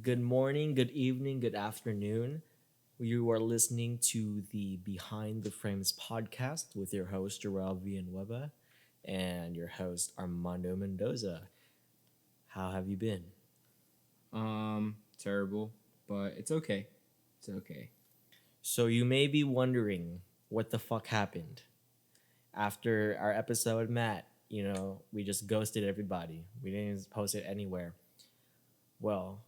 Good morning, good evening, good afternoon. You are listening to the Behind the Frames podcast with your host, Jerel and your host, Armando Mendoza. How have you been? Terrible, but it's okay. It's okay. So, you may be wondering what the fuck happened. After our episode with Matt, we just ghosted everybody. We didn't post it anywhere. Well,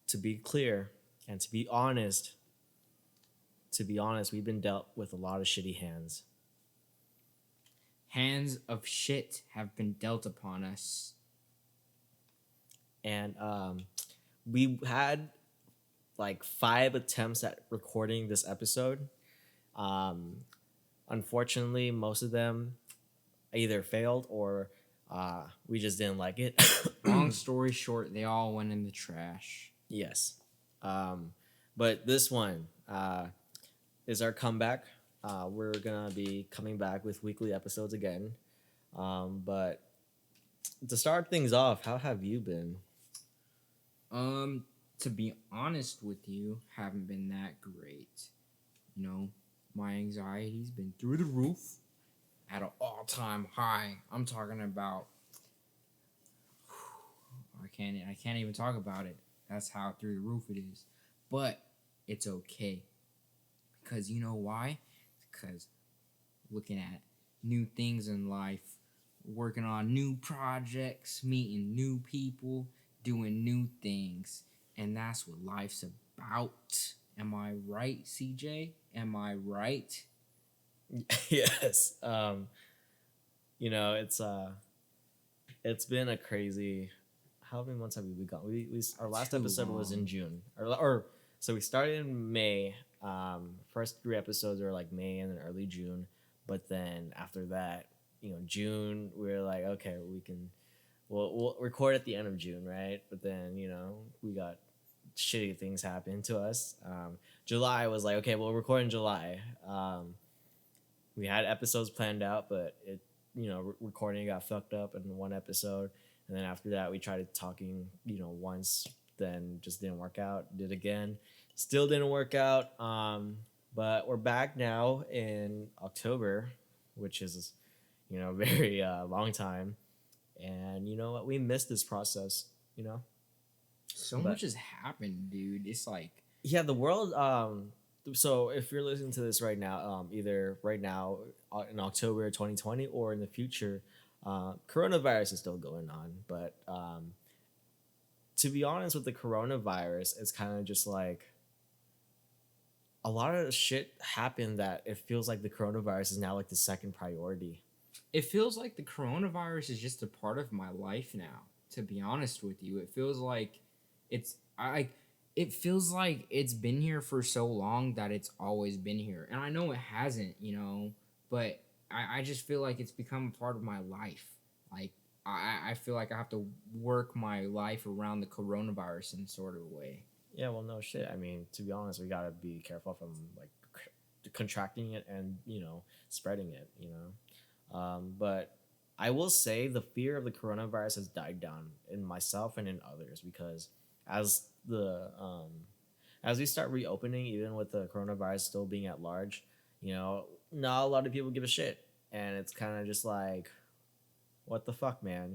to be clear and to be honest, we've been dealt with a lot of shitty hands. Hands of shit have been dealt upon us. And we had like 5 attempts at recording this episode. Um, Unfortunately, most of them either failed or we just didn't like it. Long story short, they all went in the trash. Yes. But this one is our comeback. We're going to be coming back with weekly episodes again. But to start things off, how have you been? To be honest with you, haven't been that great. My anxiety's been through the roof at an all-time high. I'm talking about I can't even talk about it. That's how through the roof it is. But it's okay. Because you know why? Because looking at new things in life, working on new projects, meeting new people, doing new things. And that's what life's about. Am I right, CJ? Am I right? Yes. It's been a crazy. How many months have we gone? We our last Too episode was in long. June, or so we started in May. First 3 episodes were like May and then early June, but then after that, June we were like, okay, we'll record at the end of June, right? But then we got shitty things happen to us. July was like, okay, we'll record in July. We had episodes planned out, but recording got fucked up in one episode, and then after that we tried talking once, then just didn't work out. Did again, still didn't work out. But we're back now in October, which is very long time, and you know what, we missed this process. So But much has happened, dude. It's like, yeah, the world. So if you're listening to this right now, either right now in October 2020 or in the future, coronavirus is still going on. But to be honest, with the coronavirus, it's kind of just like a lot of shit happened that it feels like the coronavirus is now like the second priority. it feels like the coronavirus is just a part of my life now. To be honest with you, it feels like it's I. It feels like it's been here for so long that it's always been here, and I know it hasn't, but I just feel like it's become a part of my life. Like I feel like I have to work my life around the coronavirus in sort of a way. Yeah, well, no shit. I mean, to be honest, we gotta be careful from like contracting it and spreading it. But I will say the fear of the coronavirus has died down in myself and in others, because as the as we start reopening, even with the coronavirus still being at large, not a lot of people give a shit, and it's kind of just like, what the fuck, man,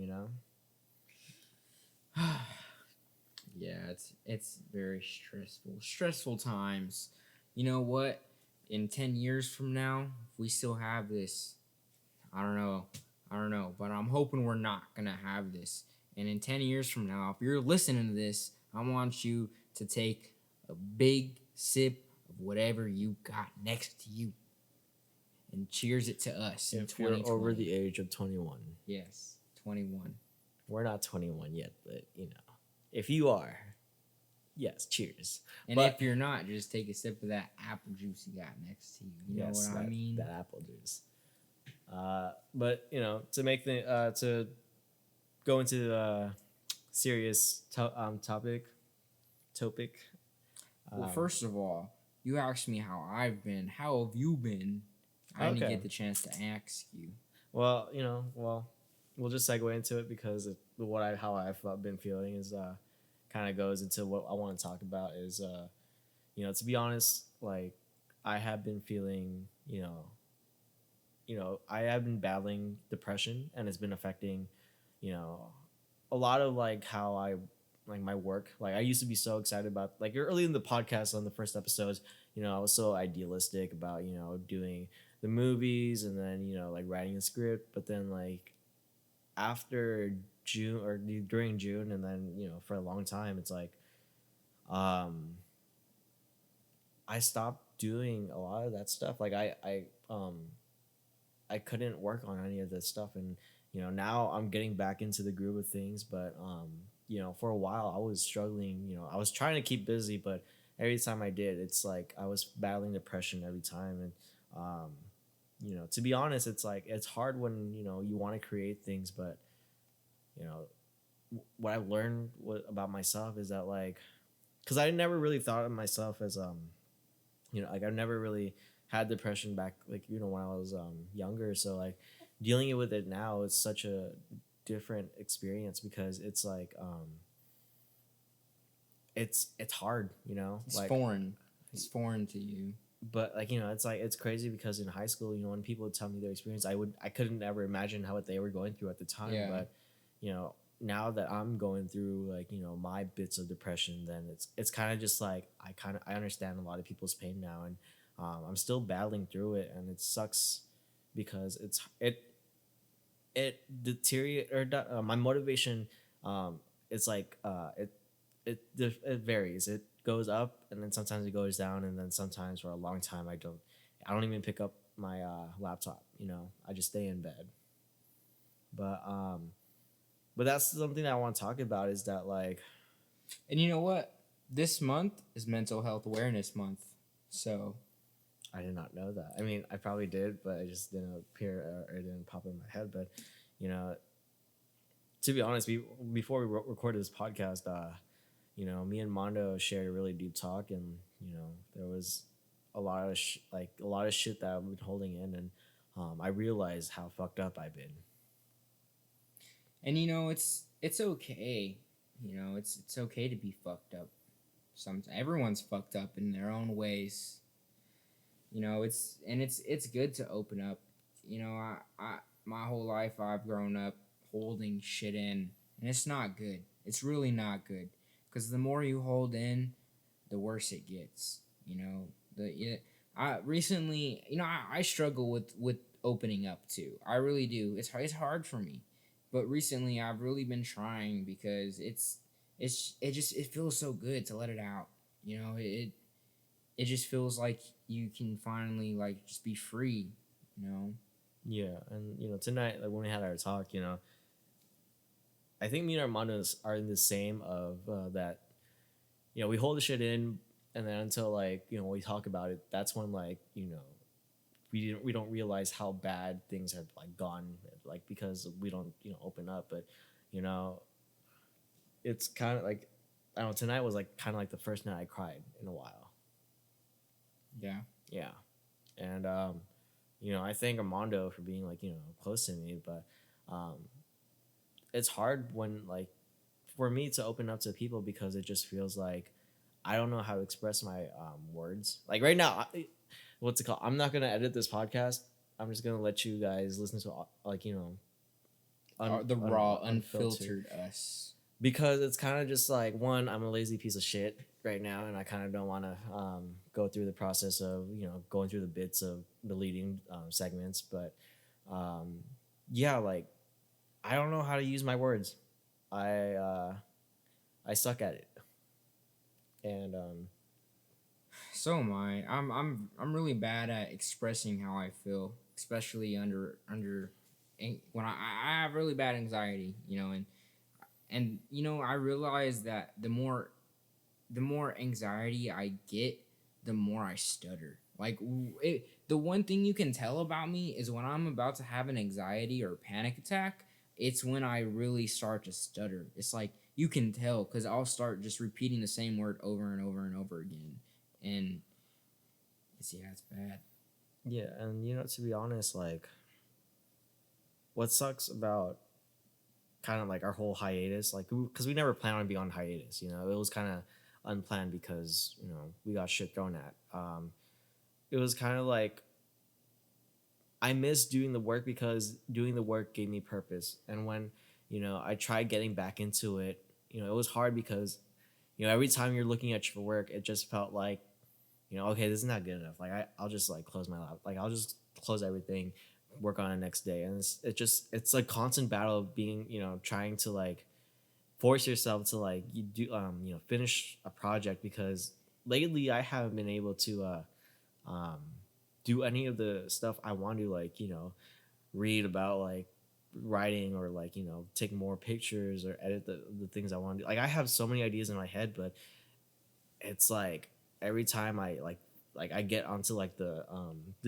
Yeah, it's very stressful times. You know what? In 10 years from now, if we still have this, I don't know, but I'm hoping we're not gonna have this. And in 10 years from now, if you're listening to this, I want you to take a big sip of whatever you got next to you, and cheers it to us in if you're 2020. over the age of 21. Yes, 21. We're not 21 yet, but if you are, yes, cheers. And But- if you're not, just take a sip of that apple juice you got next to you. You know what I mean? That apple juice. But to make the to go into serious topic. Well, first of all, you asked me how I've been. How have you been? I didn't Okay. get the chance to ask you. Well, we'll just segue into it, because how I've been feeling is kind kind of goes into what I want to talk about is, to be honest, like I have been feeling, I have been battling depression, and it's been affecting, you know, a lot of like how I like my work. Like I used to be so excited about like early in the podcast on the first episodes, I was so idealistic about, doing the movies and then, like writing a script. But then like after June or during June and then, for a long time, it's like um I stopped doing a lot of that stuff. Like I couldn't work on any of this stuff, and now I'm getting back into the groove of things. But for a while I was struggling. I was trying to keep busy, but every time I did, it's like I was battling depression every time. And to be honest, it's like it's hard when you want to create things, but you know what I learned about myself is that like because I never really thought of myself as like I've never really had depression back like when I was younger. So like dealing with it now is such a different experience because it's like it's hard, It's like foreign. It's foreign to you. but like it's like it's crazy because in high school, when people would tell me their experience, I couldn't ever imagine how what they were going through at the time. Yeah. But now that I'm going through like my bits of depression, then it's kind of just like I understand a lot of people's pain now. And I'm still battling through it, and it sucks because it deteriorate or my motivation. It's like it varies. It goes up, and then sometimes it goes down, and then sometimes for a long time I don't even pick up my laptop. I just stay in bed. But that's something that I want to talk about is that like. And you know what? This month is Mental Health Awareness Month. So I did not know that. I mean, I probably did, but it just didn't appear or it didn't pop in my head. But, to be honest, before we recorded this podcast, me and Mondo shared a really deep talk, and there was a lot of a lot of shit that I've been holding in, and I realized how fucked up I've been. And it's okay. It's okay to be fucked up. Sometimes everyone's fucked up in their own ways. It's good to open up. I my whole life I've grown up holding shit in, and it's not good. It's really not good, because the more you hold in, the worse it gets. I recently, I struggle with opening up too. I really do. It's hard for me, but recently I've really been trying because it feels so good to let it out. It just feels like you can finally like just be free. Yeah, and tonight, like when we had our talk, I think me and Armando are in the same of that. We hold the shit in, and then until like when we talk about it, that's when like we don't realize how bad things have like gone, like because we don't open up. But it's kind of like I don't know. Tonight was like kind of like the first night I cried in a while. Yeah. Yeah, and I thank Armando for being like close to me, but it's hard when like for me to open up to people because it just feels like I don't know how to express my words. Like right now, what's it called? I'm not gonna edit this podcast. I'm just gonna let you guys listen to like The raw, unfiltered us. Because it's kind of just like one, I'm a lazy piece of shit right now, and I kind of don't want to go through the process of going through the bits of deleting segments. But yeah, like I don't know how to use my words. I suck at it, and so am I. I'm really bad at expressing how I feel, especially under when I have really bad anxiety, and I realize that the more anxiety I get, the more I stutter. Like the one thing you can tell about me is when I'm about to have an anxiety or panic attack, it's when I really start to stutter. It's like you can tell because I'll start just repeating the same word over and over and over again, and it's bad. Yeah, and to be honest, like what sucks about kind of like our whole hiatus, like because we never planned on being on hiatus. You know, it was kind of unplanned because we got shit thrown at. It was kind of like I miss doing the work because doing the work gave me purpose. And when I tried getting back into it, it was hard because every time you're looking at your work, it just felt like okay, this is not good enough. Like I'll just like close my laptop. Like I'll just close everything, work on it next day, and it's a constant battle of being trying to like force yourself to like you do finish a project because lately I haven't been able to um do any of the stuff I want to like read about like writing or like take more pictures or edit the things I want to do. Like I have so many ideas in my head, but it's like every time I I get onto like the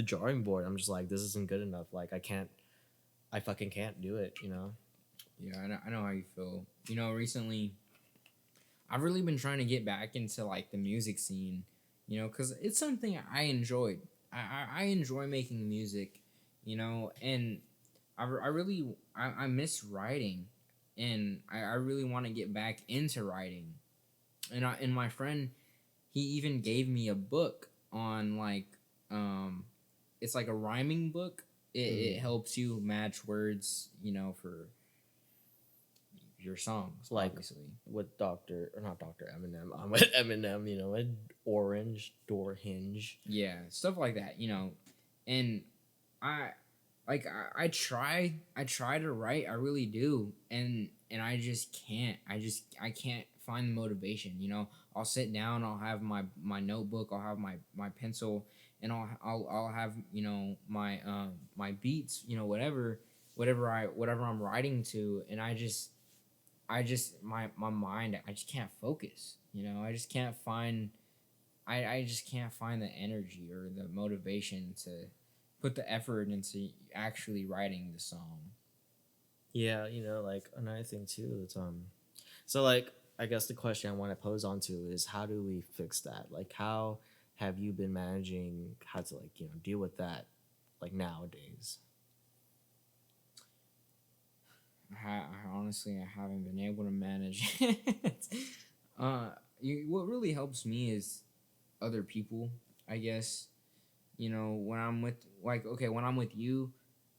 drawing board, I'm just like this isn't good enough. Like I fucking can't do it. Yeah, I know how you feel. Recently, I've really been trying to get back into like the music scene, because it's something I enjoyed. I enjoy making music, and I miss writing, and I really want to get back into writing, and my friend, he even gave me a book on like it's like a rhyming book. It helps you match words, for your songs, Like obviously. with Doctor or not Doctor Eminem, with Eminem, with Orange Door Hinge. Yeah, stuff like that, and I I try to write, I really do, and I just can't. I can't find the motivation. I'll sit down, I'll have my notebook, I'll have my pencil, and I'll have my beats, whatever I'm writing to, and my mind, I just can't focus. I just can't find I just can't find the energy or the motivation to put the effort into actually writing the song. Yeah, like another thing too. It's so like I guess the question I want to pose onto is how do we fix that? Like how have you been managing how to like deal with that like nowadays? Honestly, I haven't been able to manage it. What really helps me is other people, I guess. When I'm with when I'm with you,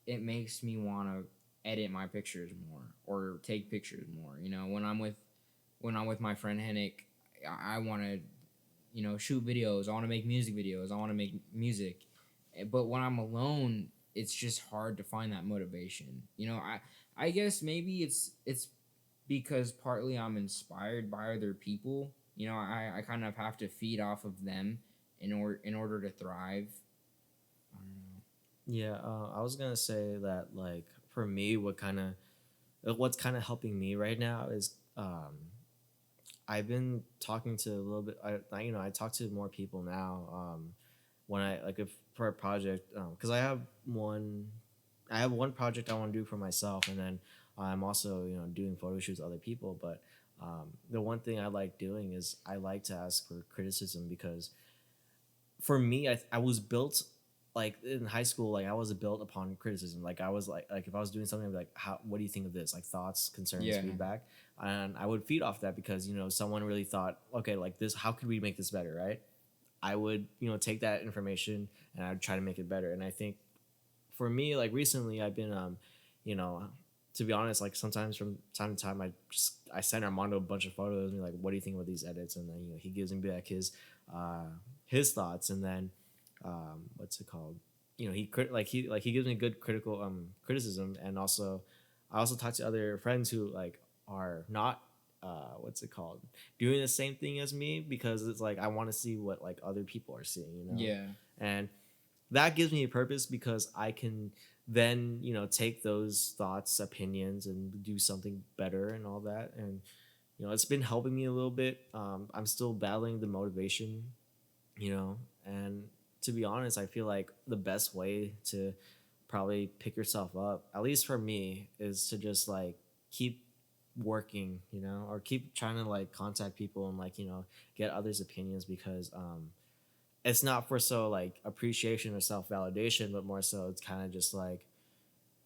it makes me want to edit my pictures more or take pictures more. When I'm with my friend Hennick, I want to shoot videos. I want to make music videos. I want to make music. But when I'm alone, it's just hard to find that motivation. I guess maybe it's because partly I'm inspired by other people. I kind of have to feed off of them in order to thrive. I don't know. Yeah, I was gonna say that like for me, what's kind of helping me right now is I've been talking to a little bit. I talk to more people now. When I like if for a project, because I have one project I want to do for myself, and then I'm also doing photo shoots with other people. But the one thing I like doing is I like to ask for criticism because for me, I was built like in high school, like I was built upon criticism. Like I was like if I was doing something, I'd be like, what do you think of this? Like thoughts, concerns, Yeah. feedback, and I would feed off that because someone really thought, okay, like this, how could we make this better, right? I would take that information and I'd try to make it better. And I think for me, like recently, I've been you know, to be honest, like sometimes from time to time, I send Armando a bunch of photos and be like, what do you think about these edits? And then he gives me back his thoughts, and then what's it called? He gives me good critical criticism, and also I also talk to other friends who like are not what's it called doing the same thing as me because it's like I want to see what like other people are seeing. Yeah. And that gives me a purpose because I can then take those thoughts, opinions, and do something better and all that. And it's been helping me a little bit. I'm still battling the motivation, and to be honest, I feel like the best way to probably pick yourself up, at least for me, is to just like keep working, or keep trying to like contact people and like get others' opinions because it's not for so like appreciation or self validation, but more so it's kind of just like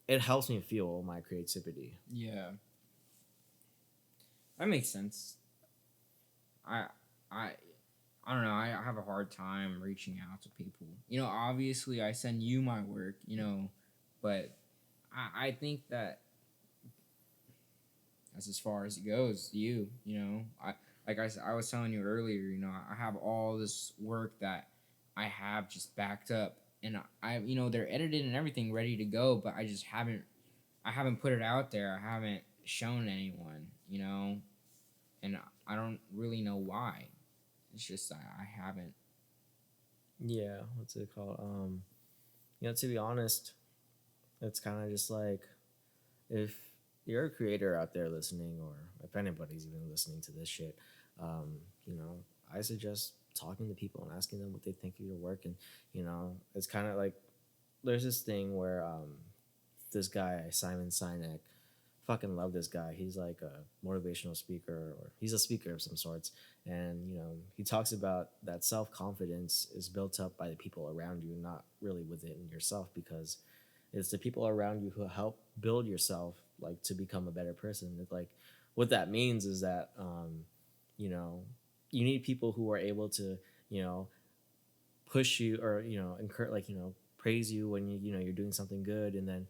it helps me fuel my creativity. Yeah. That makes sense. I I I don't know. I have a hard time reaching out to people. Obviously I send you my work. But I think that that's as far as it goes. I was telling you earlier. I have all this work that I have just backed up, and they're edited and everything ready to go, but I haven't put it out there. I haven't shown anyone. And I don't really know why. It's just I haven't. Yeah, what's it called? To be honest, it's kind of just like if you're a creator out there listening, or if anybody's even listening to this shit, um, I suggest talking to people and asking them what they think of your work. And it's kind of like there's this thing where this guy Simon Sinek, fucking love this guy. He's like a motivational speaker, or he's a speaker of some sorts. And he talks about that self confidence is built up by the people around you, not really within yourself, because it's the people around you who help build yourself, like, to become a better person. It's like what that means is that you know you need people who are able to you know push you, or encourage, like, praise you when you're doing something good, and then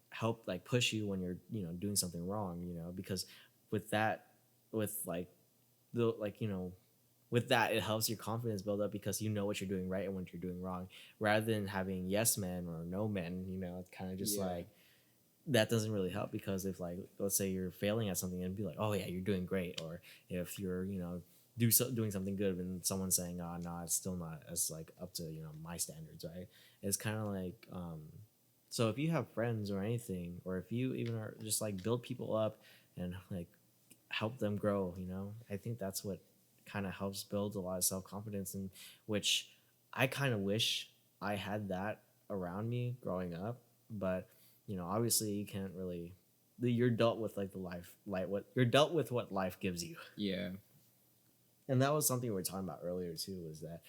help, like, push you when you're doing something wrong, because with that, with like the like with that, it helps your confidence build up, because you know what you're doing right and what you're doing wrong, rather than having yes men or no men. It's kind of just Yeah. like that doesn't really help, because if, like, let's say you're failing at something, and be like, oh yeah, you're doing great. Or if you're doing something good, and someone's saying, oh no, it's still not as, like, up to my standards, right? It's kind of like so if you have friends or anything, or if you even are just like build people up and, like, help them grow, I think that's what kind of helps build a lot of self-confidence, and which I kind of wish I had that around me growing up. But obviously you can't really, you're dealt with, like, the life, like, what you're dealt with, what life gives you. Yeah. And that was something we were talking about earlier too, is that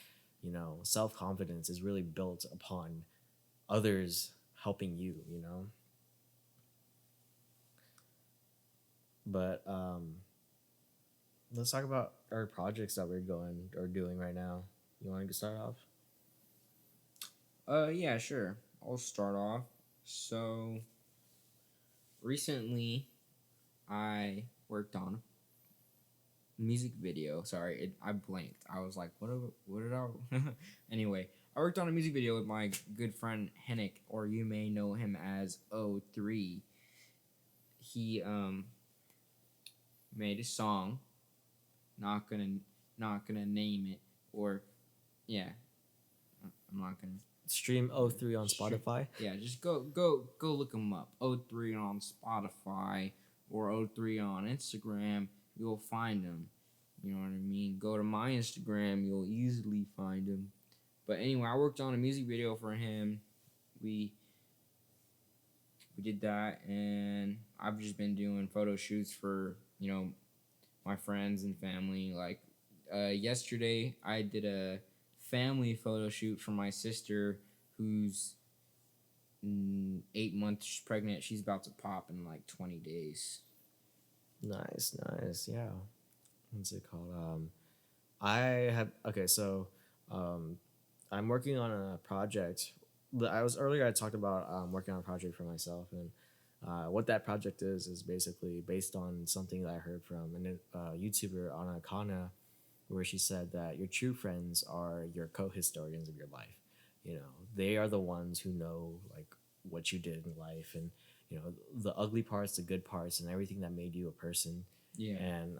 self-confidence is really built upon others helping you. But let's talk about our projects that we're going or doing right now. You want to start off? Yeah, sure. I'll start off. So recently, I worked on a music video. Sorry, I blanked. I was like, what did I? Anyway, I worked on a music video with my good friend Hennick, or you may know him as O3. He made a song. Not gonna not gonna name it, or yeah, I'm not gonna. Stream O3 on Sure. Spotify. Yeah, just go look him up. O3 on Spotify or O3 on Instagram. You'll find him. You know what I mean? Go to my Instagram. You'll easily find him. But anyway, I worked on a music video for him. We did that, and I've just been doing photo shoots for my friends and family. Like yesterday, I did a family photo shoot for my sister, who's 8 months pregnant. She's about to pop in like 20 days. Nice, nice. Yeah. What's it called? I have okay. So, um, I'm working on a project. I talked about working on a project for myself, and what that project is basically based on something that I heard from a YouTuber, Anna Kana, where she said that your true friends are your co-historians of your life. They are the ones who know, like, what you did in life, and the ugly parts, the good parts, and everything that made you a person. Yeah. And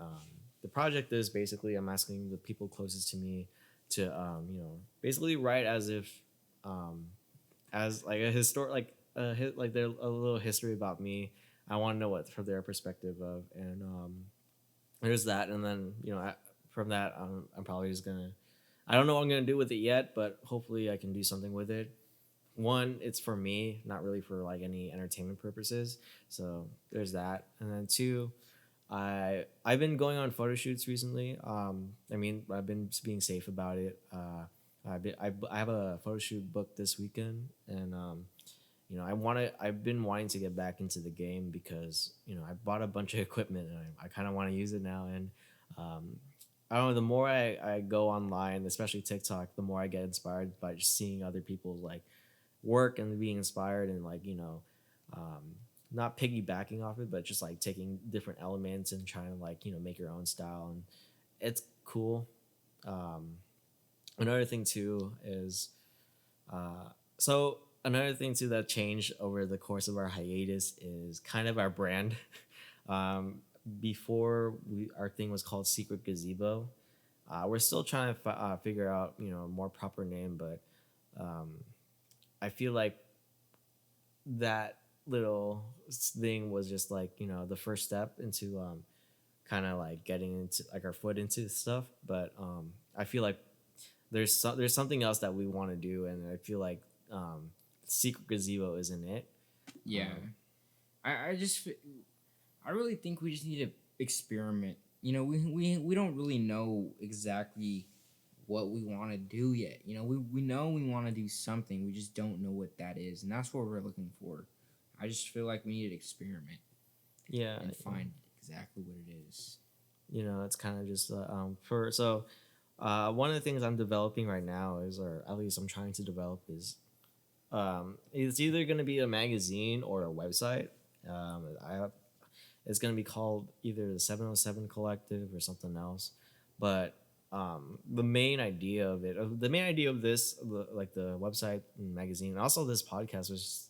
the project is basically, I'm asking the people closest to me to basically write as if as like a histor like like their a little history about me. I want to know what from their perspective of, and there's that. And then from that, I'm probably just gonna, I don't know what I'm gonna do with it yet, but hopefully I can do something with it. One, it's for me, not really for, like, any entertainment purposes. So there's that. And then two, I've been going on photo shoots recently. I mean, I've been just being safe about it. I have a photo shoot booked this weekend, and I've been wanting to get back into the game because I bought a bunch of equipment and I kind of want to use it now. And um, I don't know. The more I go online, especially TikTok, the more I get inspired by just seeing other people's like work and being inspired and like um, not piggybacking off it, but just like taking different elements and trying to like make your own style, and it's cool. Um, another thing too is so another thing too that changed over the course of our hiatus is kind of our brand. um, Before our thing was called Secret Gazebo. We're still trying to figure out a more proper name, but um, I feel like that little thing was just like the first step into kind of like getting into like our foot into stuff. But I feel like there's something else that we want to do, and I feel like Secret Gazebo isn't it. Yeah. I just I really think we just need to experiment. We don't really know exactly what we want to do yet. We know we want to do something. We just don't know what that is, and that's what we're looking for. I just feel like we need to experiment Yeah, and find exactly what it is. it's kind of just one of the things I'm developing right now is, or at least I'm trying to develop, is it's either going to be a magazine or a website. It's going to be called either the 707 Collective or something else. But the main idea of this, like the website and magazine, and also this podcast was,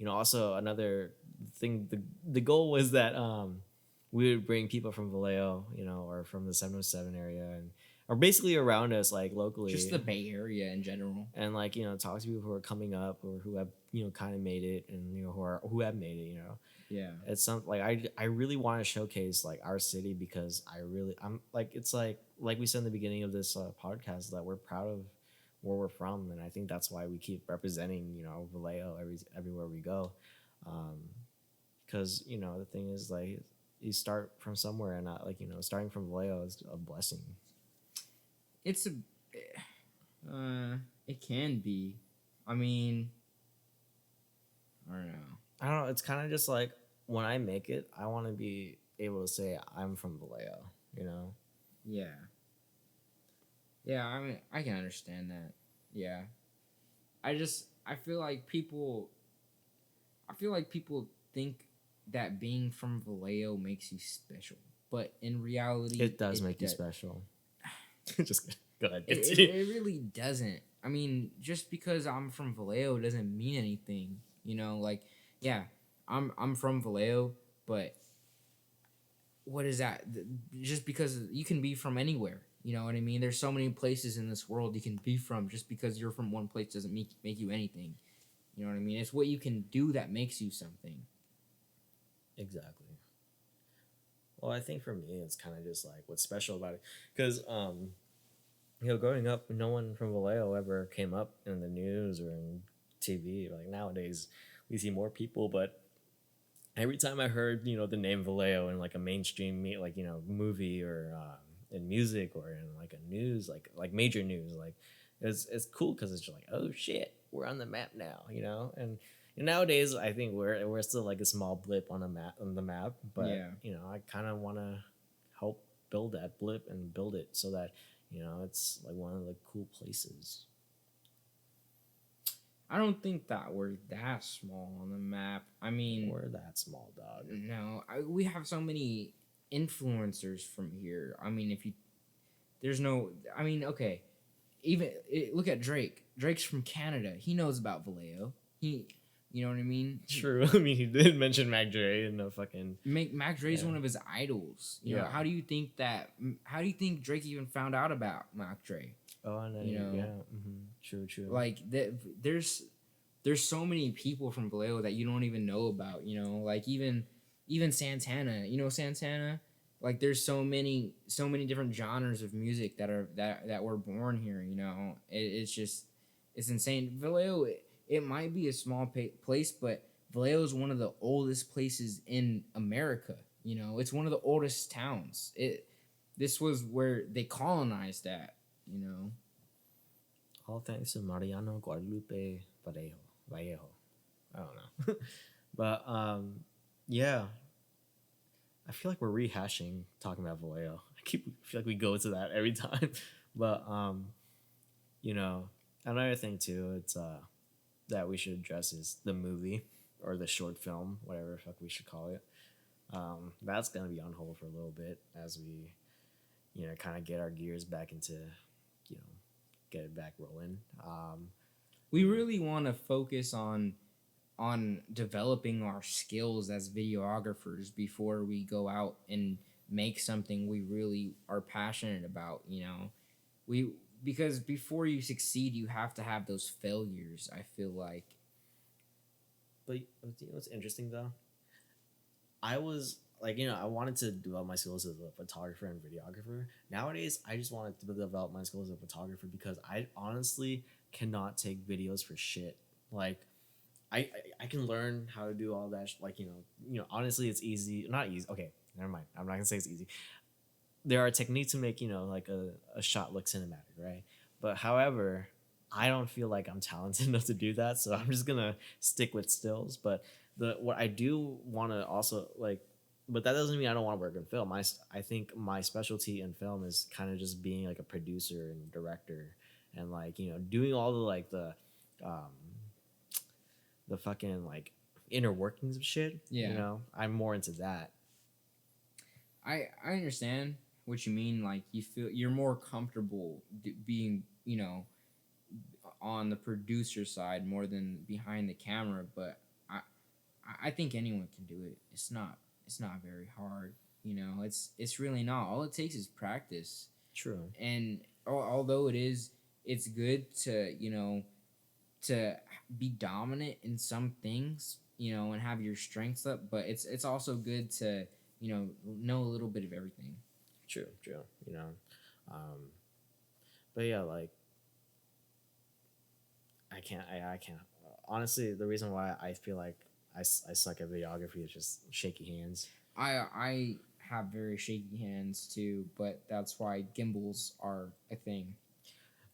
also another thing. The goal was that we would bring people from Vallejo, or from the 707 area, and or basically around us, like locally, Just the Bay Area in general. and like talk to people who are coming up or who have kind of made it, and who have made it. Yeah. It's something like I really want to showcase like our city, because I'm like, it's like we said in the beginning of this podcast, that we're proud of where we're from, and I think that's why we keep representing Vallejo everywhere we go, because the thing is, like, you start from somewhere, and not like starting from Vallejo is a blessing. It's a it can be. I mean, I don't know. I don't know. It's kind of just like, when I make it, I want to be able to say I'm from Vallejo. Yeah. Yeah, I mean, I can understand that. Yeah. I feel like people think that being from Vallejo makes you special. But in reality, It does make you special. Just kidding. Go ahead. It really doesn't. I mean, just because I'm from Vallejo doesn't mean anything. Like, yeah, I'm from Vallejo, but what is that? Just because you can be from anywhere. You know what I mean? There's so many places in this world you can be from. Just because you're from one place doesn't make you anything. You know what I mean? It's what you can do that makes you something. Exactly. Well, I think for me, it's kind of just like what's special about it, because growing up, no one from Vallejo ever came up in the news or in TV. Like nowadays, we see more people, but every time I heard the name Vallejo in like a mainstream movie, or in music, or in like a news, like major news, like it's cool, because it's just like, oh shit, we're on the map now, and nowadays I think we're still like a small blip on the map, but Yeah. I kind of want to help build that blip and build it so that it's like one of the cool places. I don't think that we're that small on the map. I mean, We're that small, dog. no, we have so many influencers from here. I mean, there's no, I mean, okay, look at Drake. Drake's from Canada. He knows about Vallejo. You know what I mean? True. I mean, he did mention Mac Dre in the fucking. Mac Dre's Yeah. one of his idols. You know, Yeah. how do you think Drake even found out about Mac Dre? Oh, I know. You know, Yeah. True. like there's so many people from Vallejo that you don't even know about. Like even Santana. Santana. Like there's so many different genres of music that were born here. It's just, it's insane. Vallejo, it might be a small place, but Vallejo is one of the oldest places in America. It's one of the oldest towns. This was where they colonized at. All thanks to Mariano Guadalupe Vallejo. I don't know. But yeah, I feel like we're rehashing talking about Vallejo. I feel like we go to that every time. But you know, another thing too, it's that we should address is the movie or the short film, whatever the fuck we should call it. That's gonna be on hold for a little bit as we, kind of get our gears back into, get it back rolling. We really want to focus on developing our skills as videographers before we go out and make something we really are passionate about, we because before you succeed you have to have those failures, I feel like. But what's interesting though? I was like, I wanted to develop my skills as a photographer and videographer. Nowadays, I just wanted to develop my skills as a photographer because I honestly cannot take videos for shit. Like, I can learn how to do all that. Like, honestly, it's easy. Not easy. Okay, never mind. I'm not gonna say it's easy. There are techniques to make, like a shot look cinematic, right? But however, I don't feel like I'm talented enough to do that, so I'm just gonna stick with stills. But what I do want to also like, but that doesn't mean I don't want to work in film. I think my specialty in film is kind of just being like a producer and director, and like doing all the like um, the fucking like inner workings of shit. Yeah. I'm more into that. I understand what you mean. Like you feel you're more comfortable being, on the producer side more than behind the camera. But I think anyone can do it. It's not very hard. It's really not. All it takes is practice. True. And although it's good to to be dominant in some things, and have your strengths up. But it's also good to know a little bit of everything. True. Um, but yeah, like I can't. Honestly, the reason why I feel like I suck at videography is just shaky hands. I have very shaky hands too, but that's why gimbals are a thing.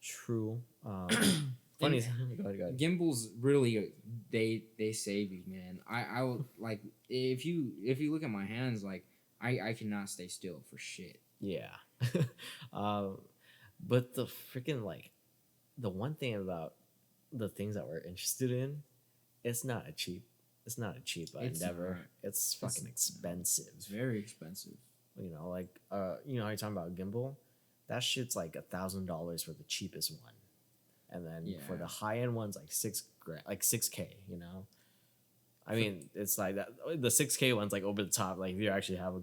True. Funny. Go ahead. Gimbals really they save you, man. I will like if you look at my hands, like I cannot stay still for shit. Yeah. um, but the freaking like the one thing about the things that we're interested in, it's not a cheap. It's not a cheap endeavor. It's fucking expensive. It's very expensive. Like how you're talking about gimbal, that shit's like $1,000 for the cheapest one, and then for the high end ones like $6,000, like $6K. I mean, it's like that. The $6K one's like over the top. Like if you actually have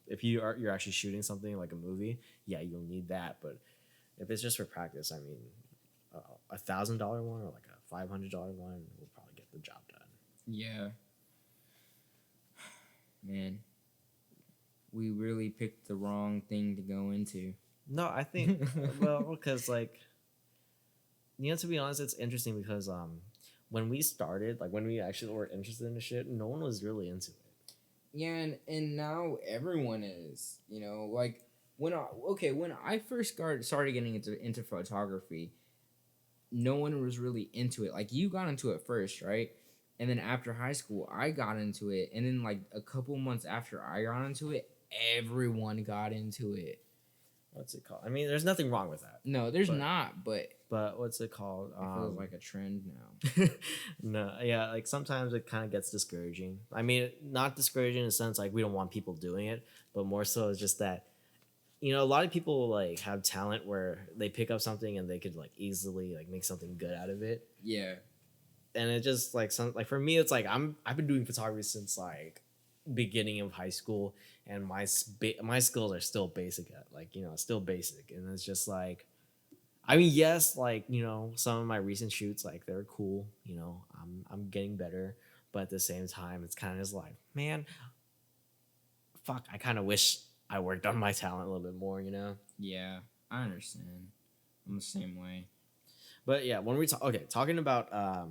if you're actually shooting something like a movie, yeah, you'll need that. But if it's just for practice, I mean, $1,000 one or like a $500 one will probably get the job done. Yeah. Man, we really picked the wrong thing to go into. No, I think because like to be honest, it's interesting because when we started, like when we actually were interested in the shit, no one was really into it. Yeah, and now everyone is. Like when I first started getting into photography, no one was really into it. Like you got into it first, right? And then after high school, I got into it, and then like a couple months after I got into it, everyone got into it. What's it called? I mean, there's nothing wrong with that. No, there's not, but what's it called? It feels like a trend now. No, yeah, like sometimes it kind of gets discouraging. I mean, not discouraging in the sense like we don't want people doing it, but more so it's just that a lot of people like have talent where they pick up something and they could like easily like make something good out of it. Yeah. And it just like for me, it's like I've been doing photography since like beginning of high school, and my skills are still basic at still basic, and it's just like, I mean, yes, like some of my recent shoots, like they're cool, I'm getting better, but at the same time it's kind of just like, man, fuck, I kind of wish I worked on my talent a little bit more. Yeah, I understand. I'm the same way. But yeah, when we talking about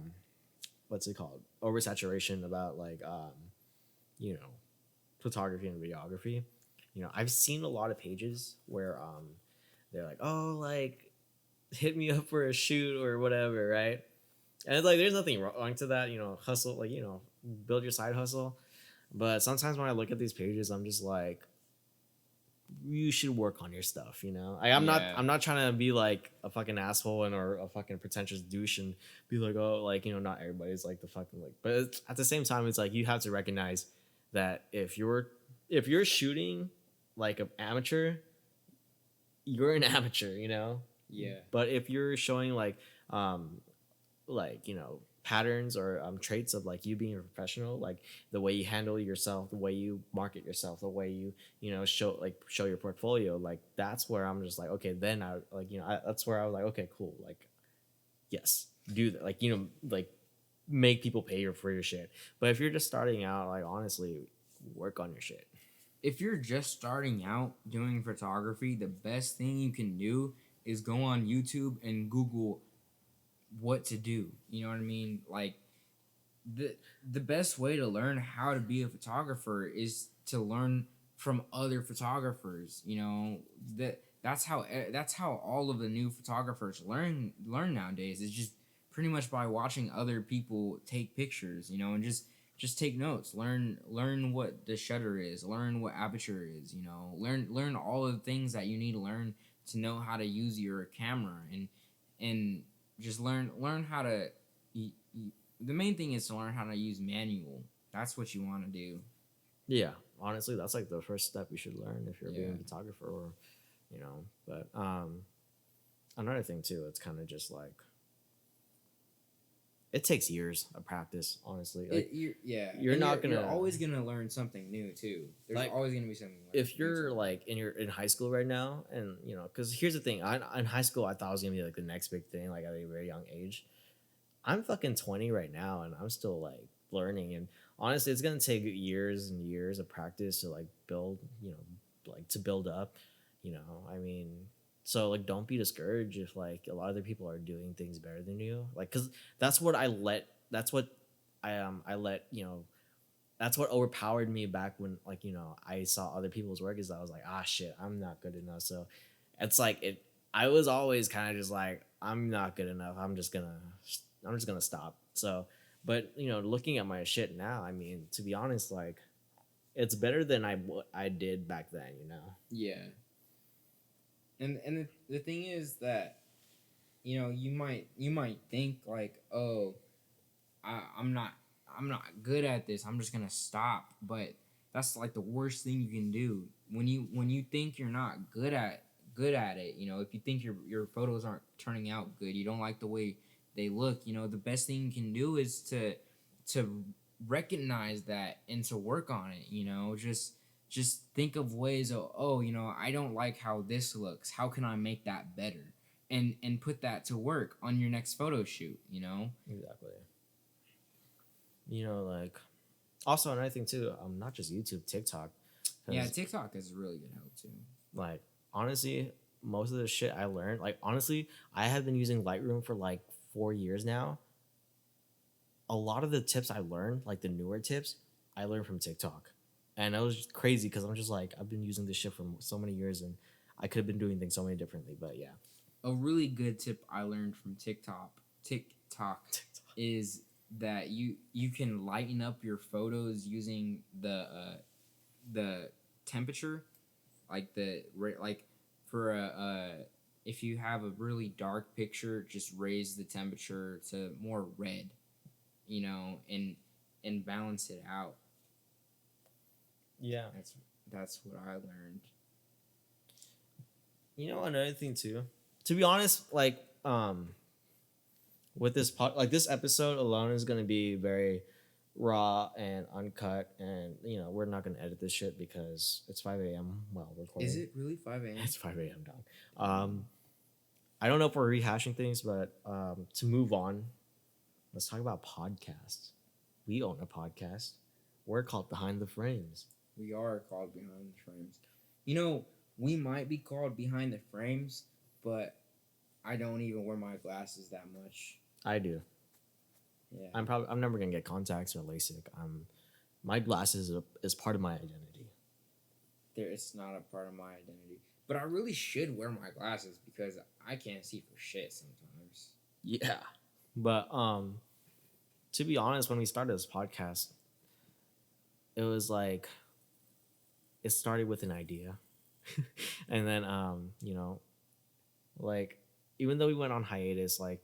what's it called, oversaturation, about like photography and videography, I've seen a lot of pages where they're like, oh, like hit me up for a shoot or whatever, right? And it's like, there's nothing wrong to that, you know, hustle, like, you know, build your side hustle. But sometimes when I look at these pages, I'm just like, you should work on your stuff, you know. Yeah. I'm not trying to be like a fucking asshole and or a fucking pretentious douche and be like, oh, like, you know, not everybody's like the fucking like. But at the same time, it's like you have to recognize that if you're shooting like an amateur, you're an amateur, you know. Yeah. But if you're showing um like, you know, patterns or traits of like you being a professional, like the way you handle yourself, the way you market yourself, the way you know, show your portfolio, like that's where I'm just like, okay, then I like, you know, that's where I was like, okay, cool, like yes, do that, like, you know, like make people pay you for your shit. But if you're just starting out, like honestly, work on your shit. If you're just starting out doing photography, the best thing you can do is go on YouTube and Google what to do. You know what I mean? Like the best way to learn how to be a photographer is to learn from other photographers. You know, that's how all of the new photographers learn nowadays. Is just pretty much by watching other people take pictures. You know, and just take notes. Learn what the shutter is. Learn what aperture is. You know, learn all of the things that you need to learn to know how to use your camera and just learn how to. The main thing is to learn how to use manual. That's what you want to do. Yeah, honestly, that's like the first step you should learn if you're Yeah. being a photographer, or you know. But another thing too, it's kind of just like it takes years of practice, honestly. Like you're not gonna You're always gonna learn something new too. There's like, always gonna be something. if you're like in high school right now, and you know, because here's the thing, in high school I thought it was gonna be like the next big thing, like at a very young age. I'm fucking 20 right now, and I'm still like learning. And honestly, it's gonna take years and years of practice to like build, you know, like to build up. You know, I mean, so like, don't be discouraged if like a lot of other people are doing things better than you. Like, cause that's what I let. That's what I let, you know. That's what overpowered me back when, like, you know, I saw other people's work, is I was like, ah shit, I'm not good enough. So it's like it. I was always kind of just like, I'm not good enough. I'm just gonna stop. So, but you know, looking at my shit now, I mean, to be honest, like, it's better than I did back then. You know. Yeah. And the thing is that, you know, you might think like, oh, I'm not good at this. I'm just gonna stop. But that's like the worst thing you can do when you think you're not good at it. You know, if you think your photos aren't turning out good, you don't like the way they look. You know, the best thing you can do is to recognize that and to work on it. You know, just think of ways of, oh, you know, I don't like how this looks. How can I make that better? And put that to work on your next photo shoot. You know. Exactly. You know, like, also another thing too, not just YouTube, TikTok. Yeah, TikTok is a really good help too. Like, honestly, most of the shit I learned, like, honestly, I have been using Lightroom for like 4 years now. A lot of the tips I learned, like the newer tips, I learned from TikTok. And it was just crazy because I'm just like, I've been using this shit for so many years, and I could have been doing things so many differently. But yeah. A really good tip I learned from TikTok is that you can lighten up your photos using the temperature, like like for if you have a really dark picture, just raise the temperature to more red, you know, and balance it out. Yeah. That's what I learned. You know, another thing too, to be honest, like, with this episode alone is gonna be very raw and uncut, and you know, we're not gonna edit this shit because it's 5 a.m. while recording. Is it really 5 a.m.? It's 5 a.m. dog. I don't know if we're rehashing things, but to move on, let's talk about podcasts. We own a podcast. We're called Behind the Frames. We are called Behind the Frames. You know, we might be called Behind the Frames, but I don't even wear my glasses that much. I do. Yeah. I'm never gonna get contacts or LASIK. My glasses is part of my identity. It's not a part of my identity. But I really should wear my glasses because I can't see for shit sometimes. Yeah. But to be honest, when we started this podcast, it was like it started with an idea. And then like even though we went on hiatus, like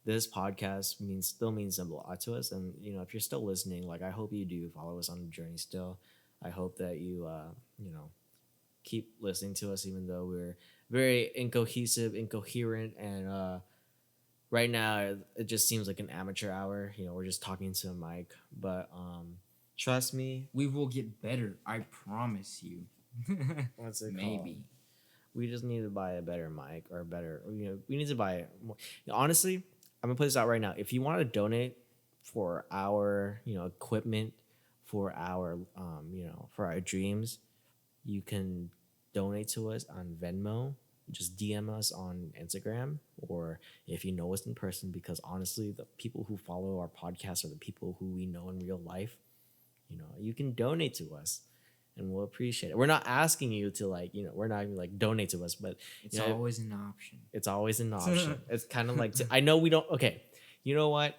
this podcast still means a lot to us. And if you're still listening, like I hope you do follow us on the journey still. I hope that you keep listening to us, even though we're very incoherent, and right now it just seems like an amateur hour. We're just talking to a mic, but trust me, We will get better. I promise you. what's it Maybe. called? We just need to buy a better mic or better. We need to buy more. Honestly, I'm gonna put this out right now. If you want to donate for our equipment, for our for our dreams, you can donate to us on Venmo. Just DM us on Instagram, or if you know us in person, because honestly, the people who follow our podcast are the people who we know in real life. You can donate to us, and we'll appreciate it. We're not asking you to we're not even like donate to us, but It's always an option. it's always an option. It's kind of like I know we don't. Okay, you know what?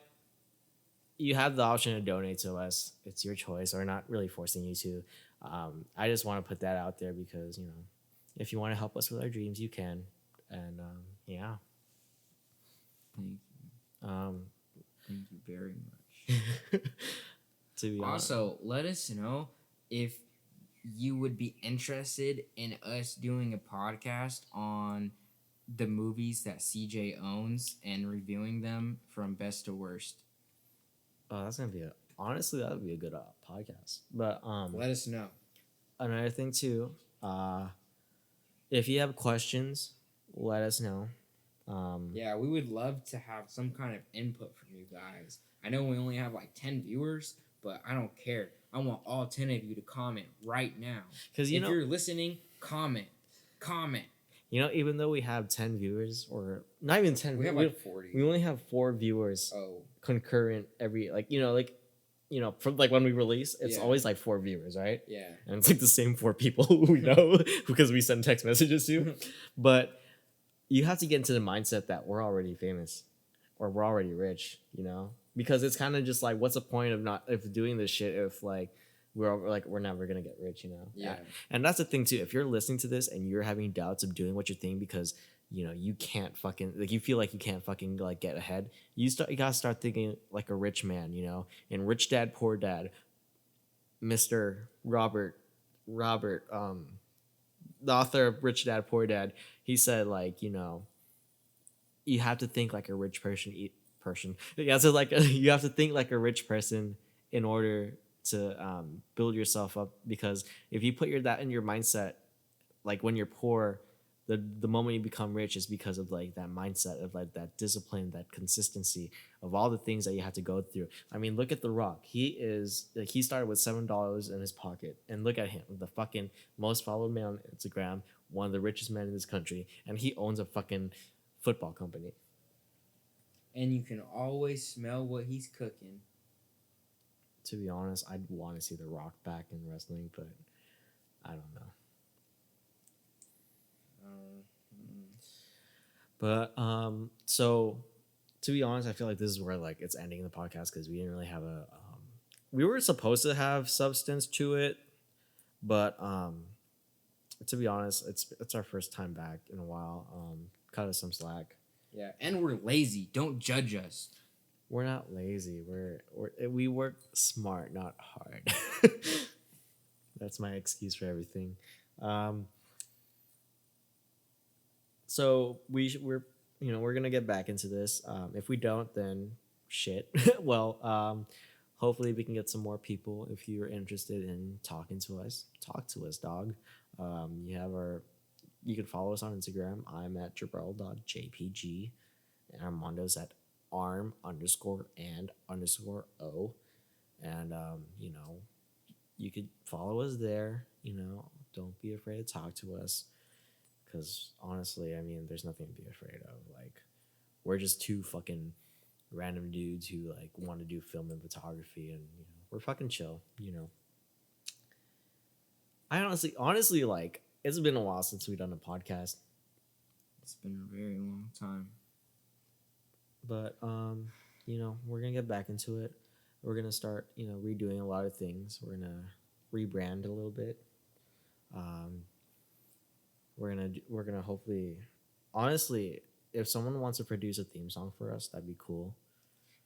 You have the option to donate to us. It's your choice. We're not really forcing you to. I just want to put that out there because if you want to help us with our dreams, you can. And yeah. Thank you. Thank you very much. To be honest. Also, let us know if you would be interested in us doing a podcast on the movies that CJ owns and reviewing them from best to worst. Oh, that's gonna be honestly, that would be a good podcast. But Let us know. another thing too, if you have questions, let us know. Yeah, we would love to have some kind of input from you guys. I know we only have like 10 viewers, but I don't care. I want all 10 of you to comment right now. Because if you're listening, comment. Even though we have 10 viewers, or not even 10, We have like 40. We only have 4 viewers concurrent every from like when we release, it's always like 4 viewers, right? Yeah. And it's like the same 4 people who we know because we send text messages to. But you have to get into the mindset that we're already famous or we're already rich, because it's kind of just like, what's the point of doing this shit if like we're never gonna get rich, Yeah. And that's the thing too. If you're listening to this and you're having doubts of doing what you're thinking because you can't fucking you feel like you can't fucking like get ahead, you gotta start thinking like a rich man, and Rich Dad Poor Dad, Mr. Robert, the author of Rich Dad Poor Dad, he said you have to think like a rich person. Yeah, so you have to think like a rich person in order to build yourself up, because if you put that in your mindset, like when you're poor, the moment you become rich is because of like that mindset of like that discipline, that consistency of all the things that you have to go through. I mean, look at The Rock. He started with $7 in his pocket, and look at him, the fucking most followed man on Instagram, one of the richest men in this country, and he owns a fucking football company. And you can always smell what he's cooking. To be honest, I'd want to see The Rock back in wrestling, but I don't know. But so to be honest, I feel like this is where like it's ending the podcast because we didn't really have we were supposed to have substance to it, but to be honest, it's our first time back in a while. Cut us some slack. Yeah, and we're lazy. Don't judge us. We're not lazy. We work smart, not hard. That's my excuse for everything. So we're gonna get back into this. If we don't, then shit. Well, hopefully we can get some more people. If you're interested in talking to us, talk to us, dog. You can follow us on Instagram. I'm at Jerel.jpg, and Armando's at arm_and_o. And you could follow us there. Don't be afraid to talk to us. Because honestly, I mean, there's nothing to be afraid of. Like, we're just 2 fucking random dudes who like want to do film and photography, and we're fucking chill. I honestly, like, it's been a while since we've done a podcast. It's been a very long time. But we're gonna get back into it. We're gonna start, redoing a lot of things. We're gonna rebrand a little bit. Um, we're gonna hopefully, honestly, if someone wants to produce a theme song for us, that'd be cool.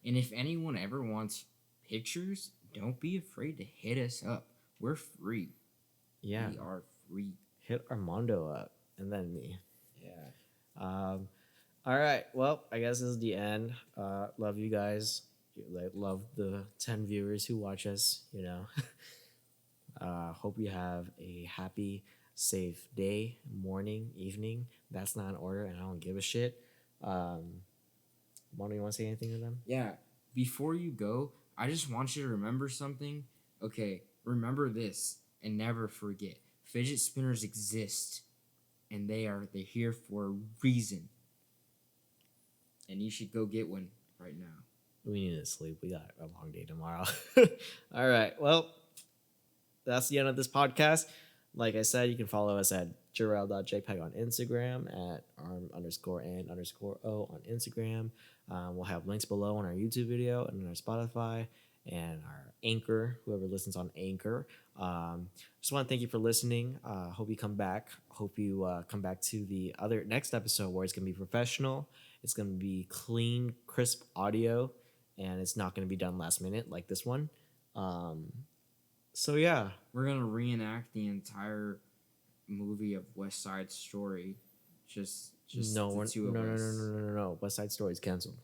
And if anyone ever wants pictures, don't be afraid to hit us up. We're free. Yeah, We are free. hit Armando up and then me. Yeah. Um, all right. Well, I guess this is the end. Love you guys. Love the 10 viewers who watch us. Hope you have a happy, safe day, morning, evening. That's not an order, and I don't give a shit. Mono, you want to say anything to them? Yeah. Before you go, I just want you to remember something. Okay, remember this and never forget. Fidget spinners exist, and they're here for a reason. And you should go get one right now. We need to sleep. We got a long day tomorrow. All right. Well, that's the end of this podcast. Like I said, you can follow us at Jerel.jpg on Instagram, at arm_and_o on Instagram. We'll have links below on our YouTube video and on our Spotify and our Anchor, whoever listens on Anchor. Just want to thank you for listening. Hope you come back. Hope you come back to the next episode where it's going to be professional. It's going to be clean, crisp audio, and it's not going to be done last minute like this one. So yeah, we're gonna reenact the entire movie of West Side Story. Just no, the two of us. No. West Side Story is canceled.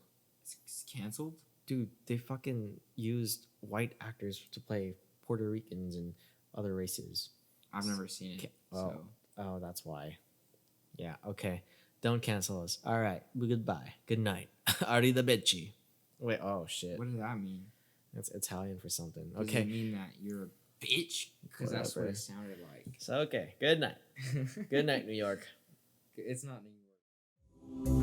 It's canceled, dude. They fucking used white actors to play Puerto Ricans and other races. I've never seen it. Oh, that's why. Yeah. Okay. Don't cancel us. All right. Goodbye. Good night. Arrivederci. Wait. Oh shit. What does that mean? It's Italian for something. Does okay. It mean that you're a bitch? Because that's what it sounded like. So okay. Good night. Good night, New York. It's not New York.